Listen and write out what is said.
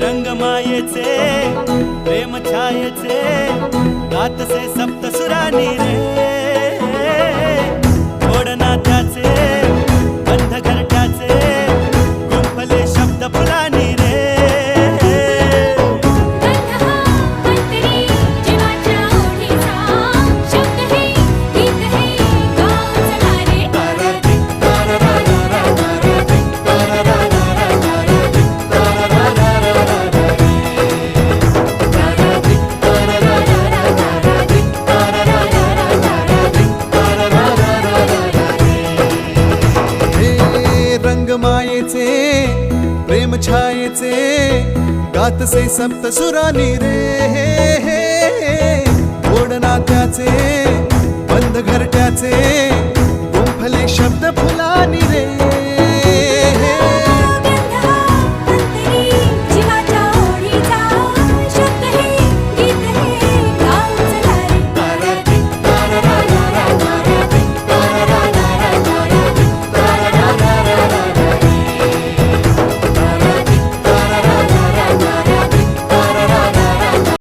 रंगमायेचे प्रेम छायेचे गातसे सप्तसुरानी रे ओढनाथ्याचे बंध घरट्याचे गुंफले शब्द फुलानी रे मायेचे प्रेम छायेचे गातसे सप्तसुरानी रे ओढनाथ्याचे बंद घरट्याचे गुंफले शब्द फुलानी रे